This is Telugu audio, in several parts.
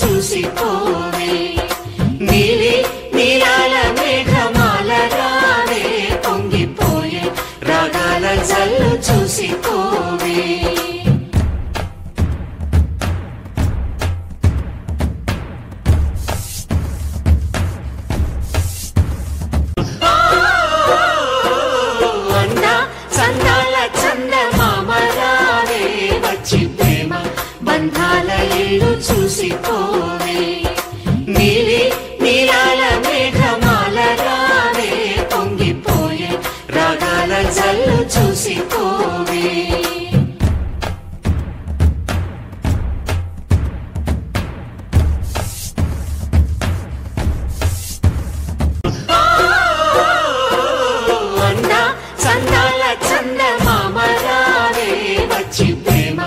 చూసిపోవే నీలి నీలాల మేఘమాల రావే పొంగిపోయే రాగాల జల్లు చూసిపోవే చందాల చందమామ రావే వచ్చి ప్రేమ బంధాల ఇల్లు చూసిపోవే నీలి నీలాల మేఘమాల రావే పొంగిపోయే రాగాల జల్లు చూసిపోవే చందాల చందమామ రావే వచ్చి ప్రేమ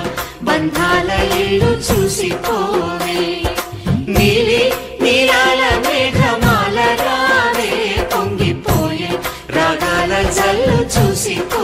బంధాల ఇల్లు చూసిపోవే నీలి నీలాల మేఘమాల రావే పొంగిపోయే రాగాల జల్లు చూసిపో